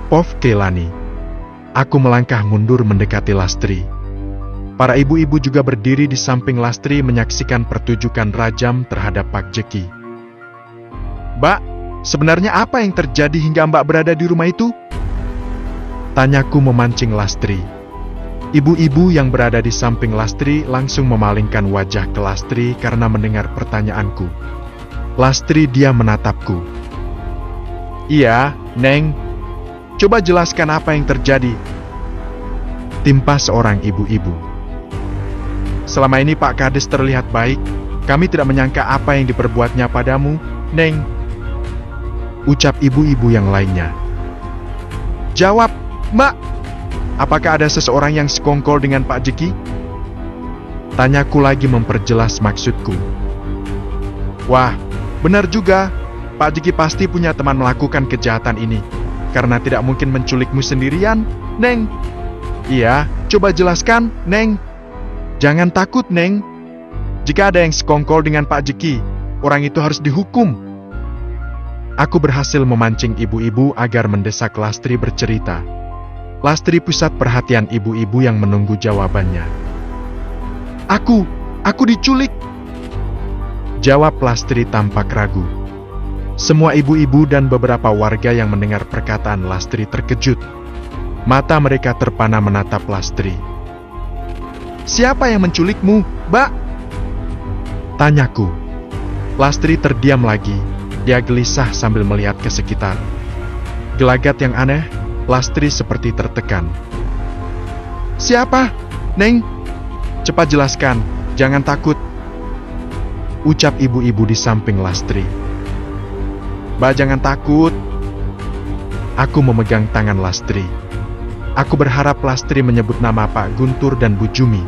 Pov Keilani. Aku melangkah mundur mendekati Lastri. Para ibu-ibu juga berdiri di samping Lastri menyaksikan pertunjukan rajam terhadap Pak Jeki. "Mbak, sebenarnya apa yang terjadi hingga Mbak berada di rumah itu?" Tanyaku memancing Lastri. Ibu-ibu yang berada di samping Lastri langsung memalingkan wajah ke Lastri karena mendengar pertanyaanku. Lastri diam menatapku. "Iya, Neng. Coba jelaskan apa yang terjadi," timpa seorang ibu-ibu. "Selama ini Pak Kades terlihat baik. Kami tidak menyangka apa yang diperbuatnya padamu, Neng," ucap ibu-ibu yang lainnya. "Jawab, Mbak. Apakah ada seseorang yang sekongkol dengan Pak Jeki?" Tanyaku lagi memperjelas maksudku. "Wah, benar juga. Pak Jeki pasti punya teman melakukan kejahatan ini. Karena tidak mungkin menculikmu sendirian, Neng." "Iya, coba jelaskan, Neng." "Jangan takut, Neng. Jika ada yang sekongkol dengan Pak Jeki, orang itu harus dihukum." Aku berhasil memancing ibu-ibu agar mendesak Lastri bercerita. Lastri pusat perhatian ibu-ibu yang menunggu jawabannya. Aku diculik," jawab Lastri tampak ragu. Semua ibu-ibu dan beberapa warga yang mendengar perkataan Lastri terkejut. Mata mereka terpana menatap Lastri. "Siapa yang menculikmu, Mbak?" tanyaku. Lastri terdiam lagi. Dia gelisah sambil melihat ke sekitar. Gelagat yang aneh, Lastri seperti tertekan. "Siapa, Neng? Cepat jelaskan, jangan takut," ucap ibu-ibu di samping Lastri. "Mbak, jangan takut." Aku memegang tangan Lastri. Aku berharap Lastri menyebut nama Pak Guntur dan Bu Jumi.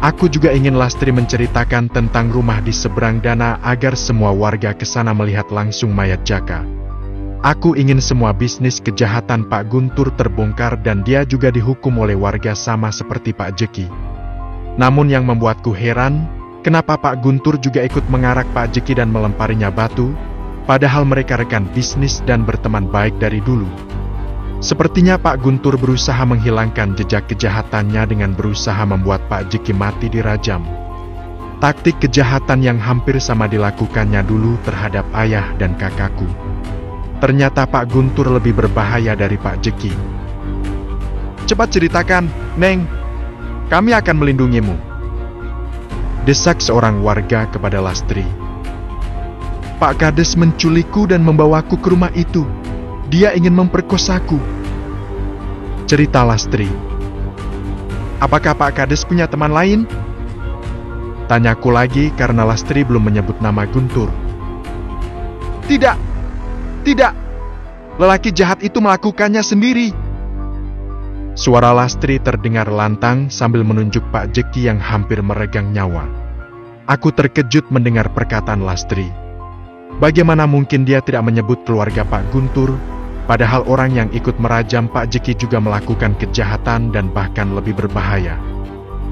Aku juga ingin Lastri menceritakan tentang rumah di seberang danau agar semua warga ke sana melihat langsung mayat Jaka. Aku ingin semua bisnis kejahatan Pak Guntur terbongkar dan dia juga dihukum oleh warga sama seperti Pak Jeki. Namun yang membuatku heran, kenapa Pak Guntur juga ikut mengarak Pak Jeki dan melemparinya batu, padahal mereka rekan bisnis dan berteman baik dari dulu. Sepertinya Pak Guntur berusaha menghilangkan jejak kejahatannya dengan berusaha membuat Pak Jeki mati dirajam. Taktik kejahatan yang hampir sama dilakukannya dulu terhadap ayah dan kakakku. Ternyata Pak Guntur lebih berbahaya dari Pak Jeki. "Cepat ceritakan, Neng. Kami akan melindungimu," desak seorang warga kepada Lastri. "Pak Kades menculikku dan membawaku ke rumah itu. Dia ingin memperkosaku," cerita Lastri. "Apakah Pak Kades punya teman lain?" tanyaku lagi karena Lastri belum menyebut nama Guntur. Tidak. Lelaki jahat itu melakukannya sendiri." Suara Lastri terdengar lantang sambil menunjuk Pak Jeki yang hampir meregang nyawa. Aku terkejut mendengar perkataan Lastri. Bagaimana mungkin dia tidak menyebut keluarga Pak Guntur, padahal orang yang ikut merajam Pak Jeki juga melakukan kejahatan dan bahkan lebih berbahaya.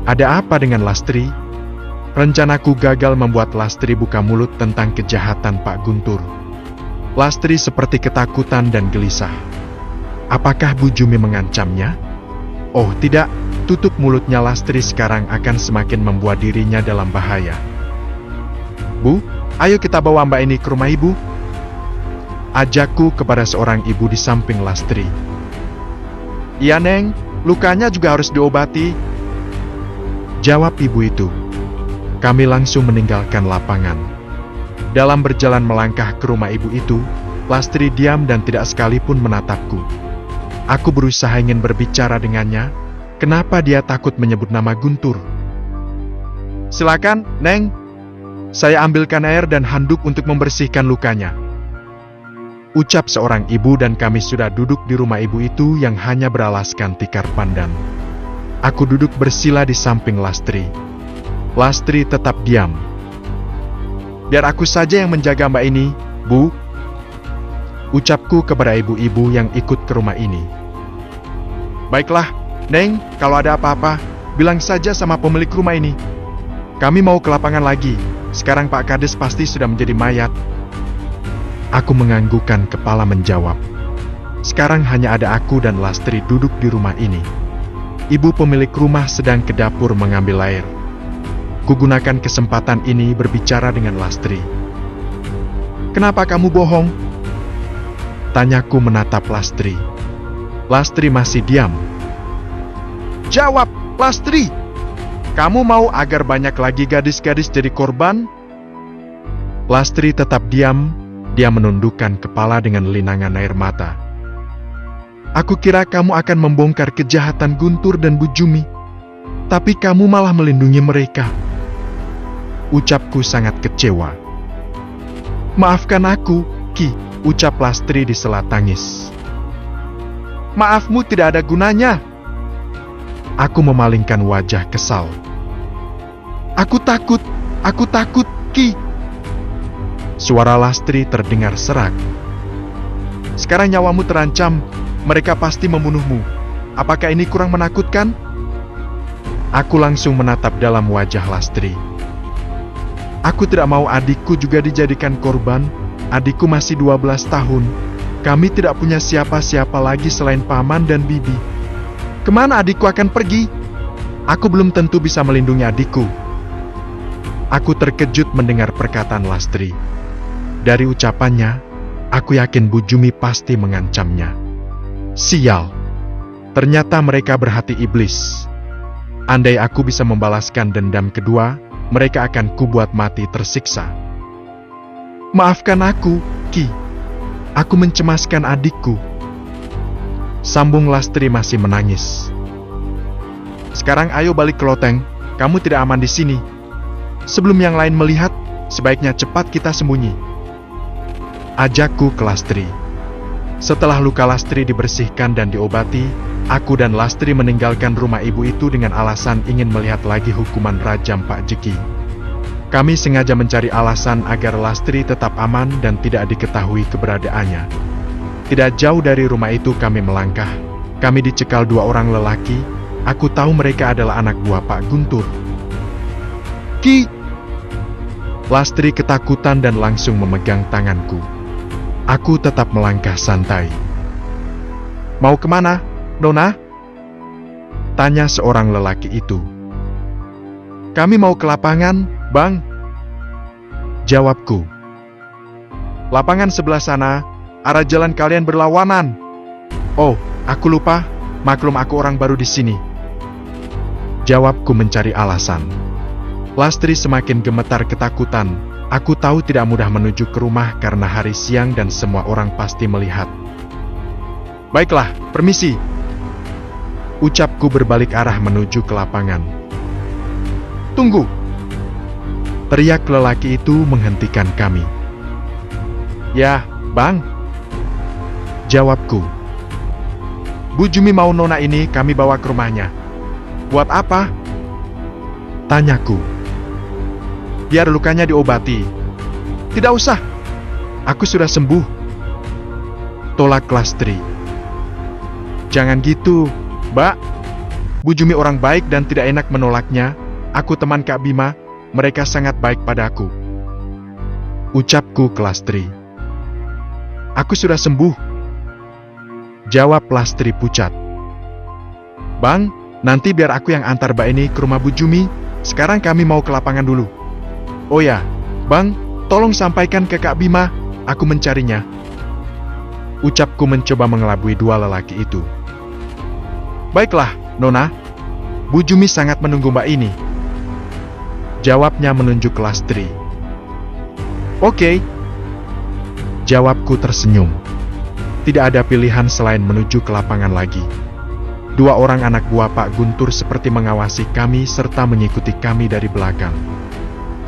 Ada apa dengan Lastri? Rencanaku gagal membuat Lastri buka mulut tentang kejahatan Pak Guntur. Lastri seperti ketakutan dan gelisah. Apakah Bu Jumi mengancamnya? Oh tidak, tutup mulutnya. Lastri sekarang akan semakin membuat dirinya dalam bahaya. "Bu, ayo kita bawa Mbak ini ke rumah Ibu," ajakku kepada seorang ibu di samping Lastri. "Iya, Neng, lukanya juga harus diobati," jawab ibu itu. Kami langsung meninggalkan lapangan. Dalam berjalan melangkah ke rumah ibu itu, Lastri diam dan tidak sekalipun menatapku. Aku berusaha ingin berbicara dengannya. Kenapa dia takut menyebut nama Guntur? "Silakan, Neng. Saya ambilkan air dan handuk untuk membersihkan lukanya," ucap seorang ibu dan kami sudah duduk di rumah ibu itu yang hanya beralaskan tikar pandan. Aku duduk bersila di samping Lastri. Lastri tetap diam. "Biar aku saja yang menjaga Mbak ini, Bu," ucapku kepada ibu-ibu yang ikut ke rumah ini. "Baiklah, Neng, kalau ada apa-apa, bilang saja sama pemilik rumah ini. Kami mau ke lapangan lagi. Sekarang Pak Kades pasti sudah menjadi mayat." Aku menganggukkan kepala menjawab. Sekarang hanya ada aku dan Lastri duduk di rumah ini. Ibu pemilik rumah sedang ke dapur mengambil air. Kugunakan kesempatan ini berbicara dengan Lastri. "Kenapa kamu bohong?" tanyaku menatap Lastri. Lastri masih diam. "Jawab, Lastri! Kamu mau agar banyak lagi gadis-gadis jadi korban?" Lastri tetap diam. Dia menundukkan kepala dengan linangan air mata. "Aku kira kamu akan membongkar kejahatan Guntur dan Bu Jumi. Tapi kamu malah melindungi mereka." Ucapku sangat kecewa. "Maafkan aku, Ki," ucap Lastri di sela tangis. "Maafmu tidak ada gunanya." Aku memalingkan wajah kesal. Aku takut, Ki." Suara Lastri terdengar serak. "Sekarang nyawamu terancam, mereka pasti membunuhmu. Apakah ini kurang menakutkan?" Aku langsung menatap dalam wajah Lastri. "Aku tidak mau adikku juga dijadikan korban. Adikku masih 12 tahun. Kami tidak punya siapa-siapa lagi selain paman dan bibi. Kemana adikku akan pergi? Aku belum tentu bisa melindungi adikku." Aku terkejut mendengar perkataan Lastri. Dari ucapannya, aku yakin Bu Jumi pasti mengancamnya. Sial. Ternyata mereka berhati iblis. Andai aku bisa membalaskan dendam kedua, mereka akan kubuat mati tersiksa. "Maafkan aku, Ki. Aku mencemaskan adikku." Sambung Lastri masih menangis. "Sekarang ayo balik ke loteng. Kamu tidak aman di sini. Sebelum yang lain melihat, sebaiknya cepat kita sembunyi." Ajakku ke Lastri. Setelah luka Lastri dibersihkan dan diobati, aku dan Lastri meninggalkan rumah ibu itu dengan alasan ingin melihat lagi hukuman rajam Pak Jeki. Kami sengaja mencari alasan agar Lastri tetap aman dan tidak diketahui keberadaannya. Tidak jauh dari rumah itu kami melangkah. Kami dicekal 2 orang lelaki. Aku tahu mereka adalah anak buah Pak Guntur. "Ki!" Lastri ketakutan dan langsung memegang tanganku. Aku tetap melangkah santai. "Mau kemana, Nona?" tanya seorang lelaki itu. "Kami mau ke lapangan, Bang," jawabku. "Lapangan sebelah sana, arah jalan kalian berlawanan." "Oh, aku lupa, maklum aku orang baru di sini," jawabku mencari alasan. Lastri semakin gemetar ketakutan. Aku tahu tidak mudah menuju ke rumah karena hari siang dan semua orang pasti melihat. "Baiklah, permisi," ucapku berbalik arah menuju ke lapangan. "Tunggu!" teriak lelaki itu menghentikan kami. "Ya, Bang," jawabku. "Bu Jumi mau Nona ini kami bawa ke rumahnya." "Buat apa?" tanyaku. "Biar lukanya diobati." "Tidak usah, aku sudah sembuh," tolak Lastri. "Jangan gitu, Mbak. Bu Jumi orang baik dan tidak enak menolaknya. Aku teman Kak Bima, mereka sangat baik padaku," ucapku ke Lastri. "Aku sudah sembuh," jawab Lastri pucat. "Bang, nanti biar aku yang antar Mbak ini ke rumah Bu Jumi. Sekarang kami mau ke lapangan dulu. Oh ya, Bang, tolong sampaikan ke Kak Bima, aku mencarinya," ucapku mencoba mengelabui 2 lelaki itu. "Baiklah, Nona. Bu Jumi sangat menunggu Mbak ini," jawabnya menunjuk ke Lastri. "Oke," jawabku tersenyum. Tidak ada pilihan selain menuju ke lapangan lagi. 2 orang anak buah Pak Guntur seperti mengawasi kami serta mengikuti kami dari belakang.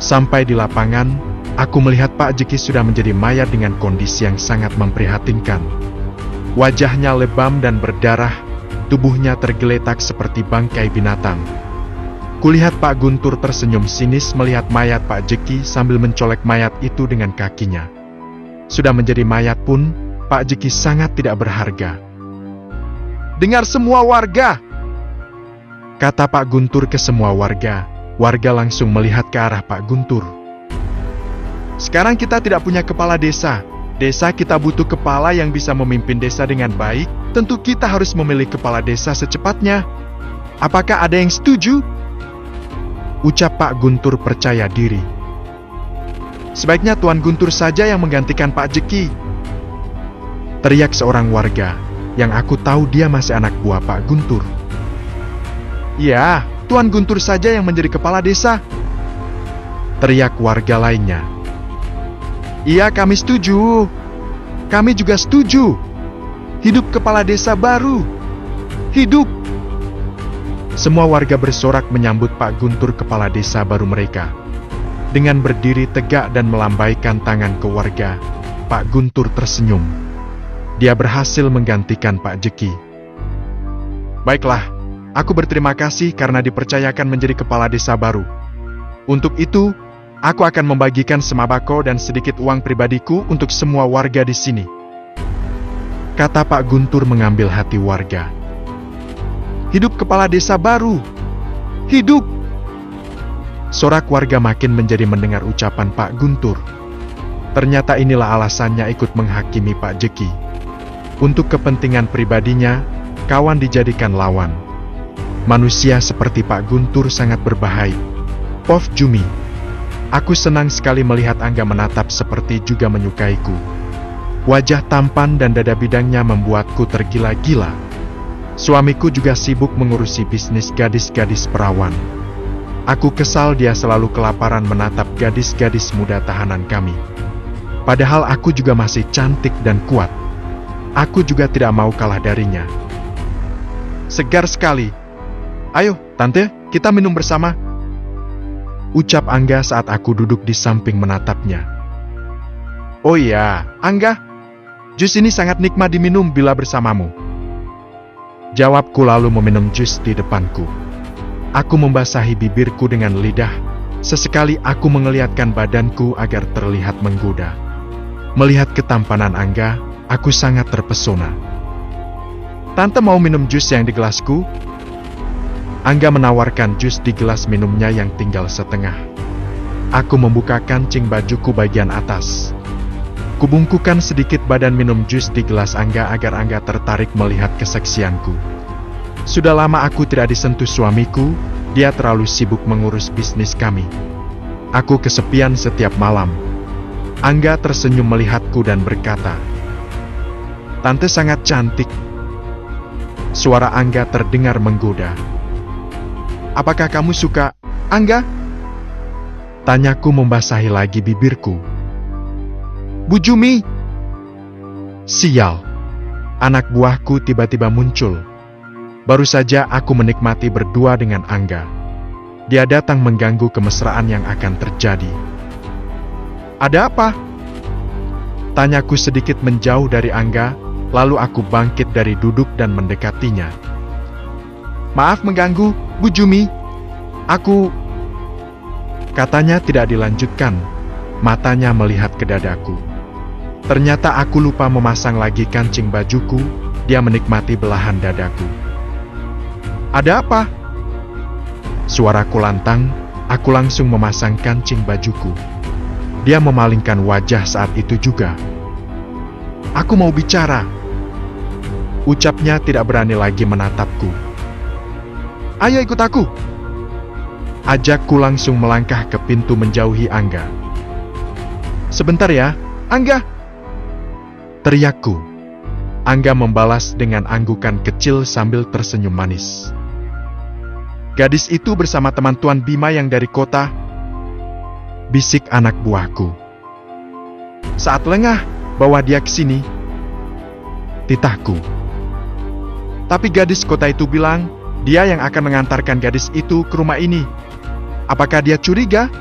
Sampai di lapangan, aku melihat Pak Jeki sudah menjadi mayat dengan kondisi yang sangat memprihatinkan. Wajahnya lebam dan berdarah, tubuhnya tergeletak seperti bangkai binatang. Kulihat Pak Guntur tersenyum sinis melihat mayat Pak Jeki sambil mencolek mayat itu dengan kakinya. Sudah menjadi mayat pun, Pak Jeki sangat tidak berharga. "Dengar semua warga!" kata Pak Guntur ke semua warga. Warga langsung melihat ke arah Pak Guntur. "Sekarang kita tidak punya kepala desa. Desa kita butuh kepala yang bisa memimpin desa dengan baik. Tentu kita harus memilih kepala desa secepatnya. Apakah ada yang setuju? Ucap Pak Guntur percaya diri. Sebaiknya Tuan Guntur saja yang menggantikan Pak Jeki. Teriak seorang warga, yang aku tahu dia masih anak buah Pak Guntur. Ya, Tuan Guntur saja yang menjadi kepala desa. Teriak warga lainnya. Iya, kami setuju. Kami juga setuju. Hidup kepala desa baru. Hidup! Semua warga bersorak menyambut Pak Guntur kepala desa baru mereka. Dengan berdiri tegak dan melambaikan tangan ke warga, Pak Guntur tersenyum. Dia berhasil menggantikan Pak Jeki. Baiklah, aku berterima kasih karena dipercayakan menjadi kepala desa baru. Untuk itu, aku akan membagikan sembako dan sedikit uang pribadiku untuk semua warga di sini. Kata Pak Guntur mengambil hati warga. Hidup kepala desa baru! Hidup! Sorak warga makin menjadi mendengar ucapan Pak Guntur. Ternyata inilah alasannya ikut menghakimi Pak Jeki. Untuk kepentingan pribadinya, kawan dijadikan lawan. Manusia seperti Pak Guntur sangat berbahaya. Prof. Jumi. Aku senang sekali melihat Angga menatap seperti juga menyukaiku. Wajah tampan dan dada bidangnya membuatku tergila-gila. Suamiku juga sibuk mengurusi bisnis gadis-gadis perawan. Aku kesal dia selalu kelaparan menatap gadis-gadis muda tahanan kami. Padahal aku juga masih cantik dan kuat. Aku juga tidak mau kalah darinya. Segar sekali. Ayo, Tante, kita minum bersama. Ucap Angga saat aku duduk di samping menatapnya. Oh iya, Angga. Jus ini sangat nikmat diminum bila bersamamu. Jawabku lalu meminum jus di depanku. Aku membasahi bibirku dengan lidah. Sesekali aku mengeliatkan badanku agar terlihat menggoda. Melihat ketampanan Angga, aku sangat terpesona. Tante mau minum jus yang di gelasku? Angga menawarkan jus di gelas minumnya yang tinggal setengah. Aku membuka kancing bajuku bagian atas. Kubungkukan sedikit badan minum jus di gelas Angga agar Angga tertarik melihat keseksianku. Sudah lama aku tidak disentuh suamiku, dia terlalu sibuk mengurus bisnis kami. Aku kesepian setiap malam. Angga tersenyum melihatku dan berkata, Tante sangat cantik. Suara Angga terdengar menggoda. Apakah kamu suka, Angga? Tanyaku membasahi lagi bibirku. Bu Jumi! Sial! Anak buahku tiba-tiba muncul. Baru saja aku menikmati berdua dengan Angga. Dia datang mengganggu kemesraan yang akan terjadi. Ada apa? Tanyaku sedikit menjauh dari Angga, lalu aku bangkit dari duduk dan mendekatinya. Maaf mengganggu, Bu Jumi. Katanya tidak dilanjutkan. Matanya melihat ke dadaku. Ternyata aku lupa memasang lagi kancing bajuku. Dia menikmati belahan dadaku. Ada apa? Suaraku lantang. Aku langsung memasang kancing bajuku. Dia memalingkan wajah saat itu juga. Aku mau bicara. Ucapnya tidak berani lagi menatapku. Ayo ikut aku. Ajakku langsung melangkah ke pintu menjauhi Angga. Sebentar ya, Angga. Teriakku. Angga membalas dengan anggukan kecil sambil tersenyum manis. Gadis itu bersama teman Tuan Bima yang dari kota. Bisik anak buahku. Saat lengah, bawa dia ke sini. Titahku. Tapi gadis kota itu bilang, dia yang akan mengantarkan gadis itu ke rumah ini. Apakah dia curiga?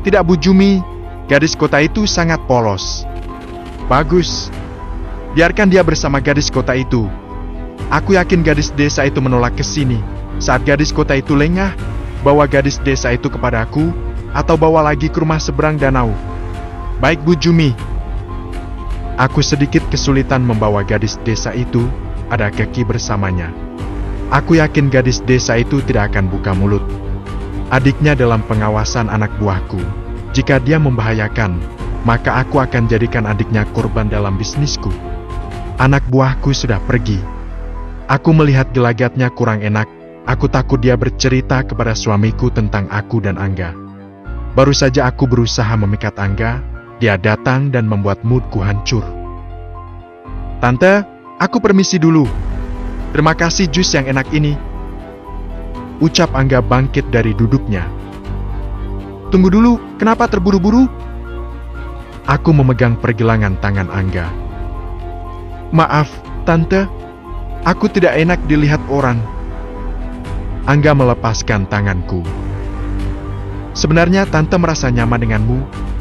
Tidak, Bu Jumi. Gadis kota itu sangat polos. Bagus. Biarkan dia bersama gadis kota itu. Aku yakin gadis desa itu menolak ke sini. Saat gadis kota itu lengah, bawa gadis desa itu kepadaku, atau bawa lagi ke rumah seberang danau. Baik, Bu Jumi. Aku sedikit kesulitan membawa gadis desa itu, ada Keki bersamanya. Aku yakin gadis desa itu tidak akan buka mulut. Adiknya dalam pengawasan anak buahku. Jika dia membahayakan, maka aku akan jadikan adiknya korban dalam bisnisku. Anak buahku sudah pergi. Aku melihat gelagatnya kurang enak. Aku takut dia bercerita kepada suamiku tentang aku dan Angga. Baru saja aku berusaha memikat Angga, dia datang dan membuat moodku hancur. Tante, aku permisi dulu. Terima kasih jus yang enak ini. Ucap Angga bangkit dari duduknya. Tunggu dulu, kenapa terburu-buru? Aku memegang pergelangan tangan Angga. Maaf, Tante. Aku tidak enak dilihat orang. Angga melepaskan tanganku. Sebenarnya Tante merasa nyaman denganmu.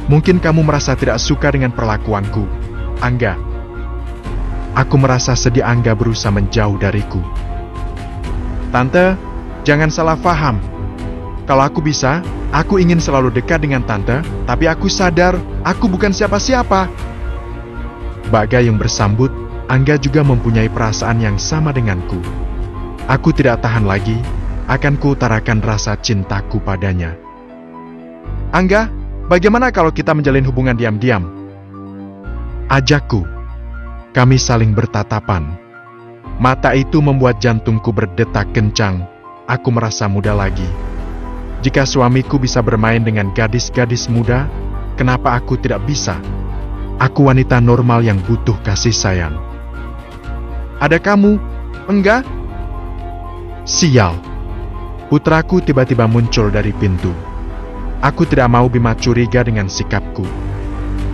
Mungkin kamu merasa tidak suka dengan perlakuanku, Angga. Aku merasa sedih Angga berusaha menjauh dariku. Tante, jangan salah paham. Kalau aku bisa, aku ingin selalu dekat dengan Tante, tapi aku sadar aku bukan siapa-siapa. Mbak Gayung bersambut, Angga juga mempunyai perasaan yang sama denganku. Aku tidak tahan lagi, akan kuutarakan rasa cintaku padanya. Angga, bagaimana kalau kita menjalin hubungan diam-diam? Ajakku. Kami saling bertatapan. Mata itu membuat jantungku berdetak kencang. Aku merasa muda lagi. Jika suamiku bisa bermain dengan gadis-gadis muda, kenapa aku tidak bisa? Aku wanita normal yang butuh kasih sayang. Ada kamu, enggak? Sial. Putraku tiba-tiba muncul dari pintu. Aku tidak mau Bima curiga dengan sikapku.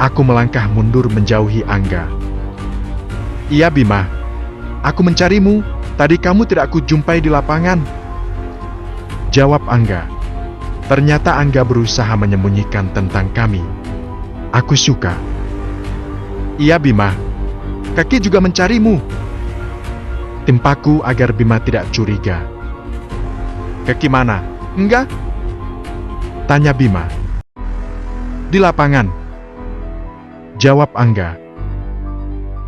Aku melangkah mundur menjauhi Angga. Iya Bima, aku mencarimu. Tadi kamu tidak kujumpai di lapangan. Jawab Angga. Ternyata Angga berusaha menyembunyikan tentang kami. Aku suka. Iya Bima, Kaki juga mencarimu. Timpaku agar Bima tidak curiga. Kaki mana? Enggak? Tanya Bima. Di lapangan. Jawab Angga.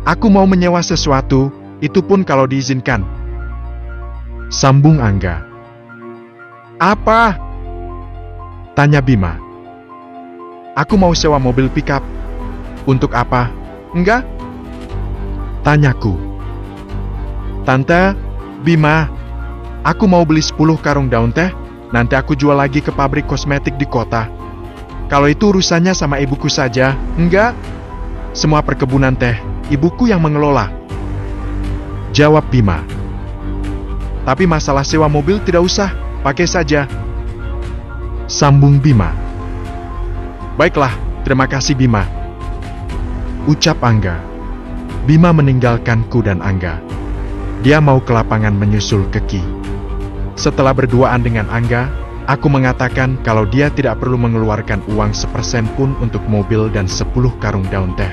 Aku mau menyewa sesuatu, itu pun kalau diizinkan. Sambung Angga. Apa? Tanya Bima. Aku mau sewa mobil pickup. Untuk apa? Enggak? Tanyaku. Tante, Bima, aku mau beli 10 karung daun teh, nanti aku jual lagi ke pabrik kosmetik di kota. Kalau itu urusannya sama ibuku saja, enggak? Semua perkebunan teh, ibuku yang mengelola. Jawab Bima. Tapi masalah sewa mobil tidak usah, pakai saja. Sambung Bima. Baiklah, terima kasih Bima. Ucap Angga. Bima meninggalkanku dan Angga. Dia mau ke lapangan menyusul Keki. Setelah berduaan dengan Angga, aku mengatakan kalau dia tidak perlu mengeluarkan uang 1% pun untuk mobil dan 10 karung daun teh.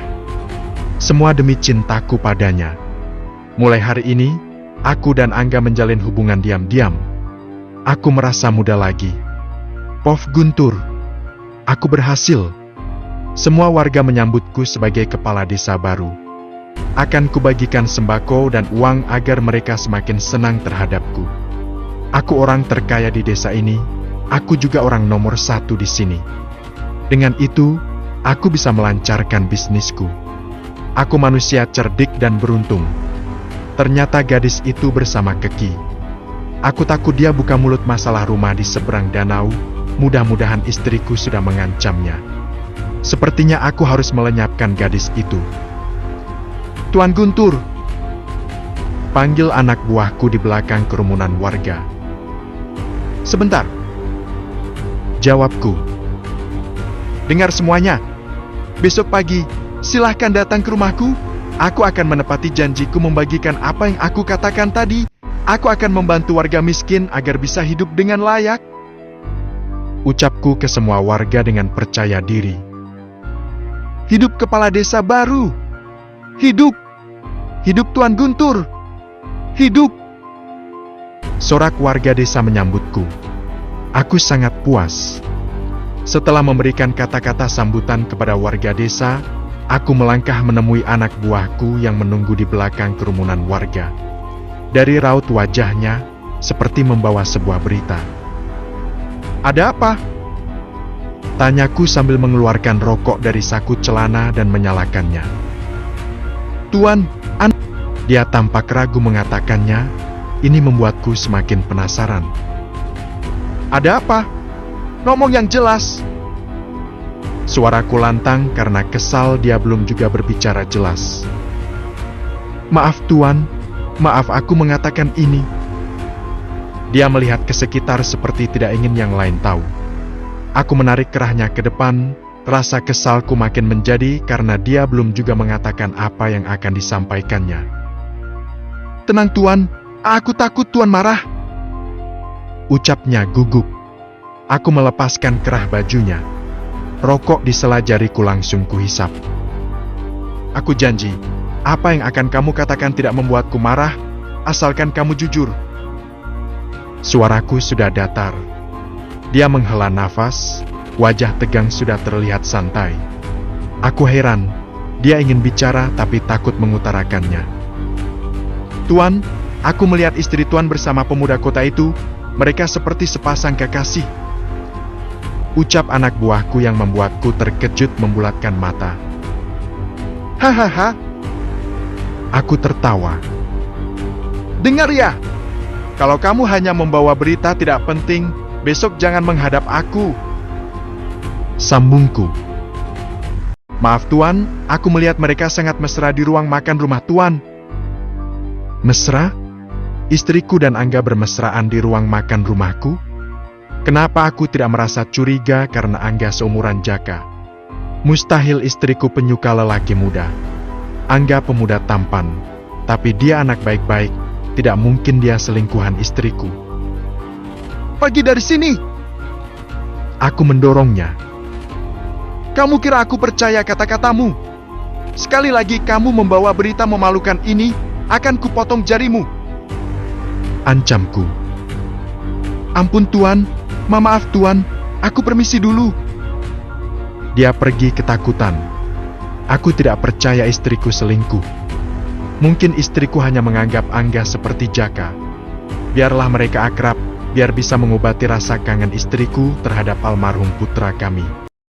Semua demi cintaku padanya. Mulai hari ini, aku dan Angga menjalin hubungan diam-diam. Aku merasa muda lagi. Pof Guntur. Aku berhasil. Semua warga menyambutku sebagai kepala desa baru. Akan kubagikan sembako dan uang agar mereka semakin senang terhadapku. Aku orang terkaya di desa ini, aku juga orang nomor 1 di sini. Dengan itu, aku bisa melancarkan bisnisku. Aku manusia cerdik dan beruntung. Ternyata gadis itu bersama Keki. Aku takut dia buka mulut masalah rumah di seberang danau, mudah-mudahan istriku sudah mengancamnya. Sepertinya aku harus melenyapkan gadis itu. Tuan Guntur, panggil anak buahku di belakang kerumunan warga. Sebentar. Jawabku. Dengar semuanya. Besok pagi, silahkan datang ke rumahku. Aku akan menepati janjiku membagikan apa yang aku katakan tadi. Aku akan membantu warga miskin agar bisa hidup dengan layak. Ucapku ke semua warga dengan percaya diri. Hidup kepala desa baru. Hidup! Hidup Tuan Guntur! Hidup! Sorak warga desa menyambutku. Aku sangat puas. Setelah memberikan kata-kata sambutan kepada warga desa, aku melangkah menemui anak buahku yang menunggu di belakang kerumunan warga. Dari raut wajahnya, seperti membawa sebuah berita. Ada apa? Tanyaku sambil mengeluarkan rokok dari saku celana dan menyalakannya. Tuan, dia tampak ragu mengatakannya. Ini membuatku semakin penasaran. Ada apa? Ngomong yang jelas. Suaraku lantang karena kesal dia belum juga berbicara jelas. Maaf Tuan, maaf aku mengatakan ini. Dia melihat ke sekitar seperti tidak ingin yang lain tahu. Aku menarik kerahnya ke depan, rasa kesalku makin menjadi karena dia belum juga mengatakan apa yang akan disampaikannya. Tenang Tuan, aku takut Tuan marah. Ucapnya gugup. Aku melepaskan kerah bajunya. Rokok di sela jariku langsung kuhisap. Aku janji, apa yang akan kamu katakan tidak membuatku marah, asalkan kamu jujur. Suaraku sudah datar. Dia menghela nafas, wajah tegang sudah terlihat santai. Aku heran, dia ingin bicara tapi takut mengutarakannya. Tuan, aku melihat istri Tuan bersama pemuda kota itu, mereka seperti sepasang kekasih. Ucap anak buahku yang membuatku terkejut membulatkan mata. Hahaha. Aku tertawa. Dengar ya, kalau kamu hanya membawa berita tidak penting, besok jangan menghadap aku. Sambungku. Maaf Tuan, aku melihat mereka sangat mesra di ruang makan rumah Tuan. Mesra? Istriku dan Angga bermesraan di ruang makan rumahku? Kenapa aku tidak merasa curiga karena Angga seumuran Jaka? Mustahil istriku penyuka lelaki muda. Angga pemuda tampan, tapi dia anak baik-baik, tidak mungkin dia selingkuhan istriku. Pergi dari sini! Aku mendorongnya. Kamu kira aku percaya kata-katamu? Sekali lagi kamu membawa berita memalukan ini, akan kupotong jarimu. Ancamku. Ampun Tuan, maaf Tuan, aku permisi dulu. Dia pergi ketakutan. Aku tidak percaya istriku selingkuh. Mungkin istriku hanya menganggap Angga seperti Jaka. Biarlah mereka akrab, biar bisa mengobati rasa kangen istriku terhadap almarhum putra kami.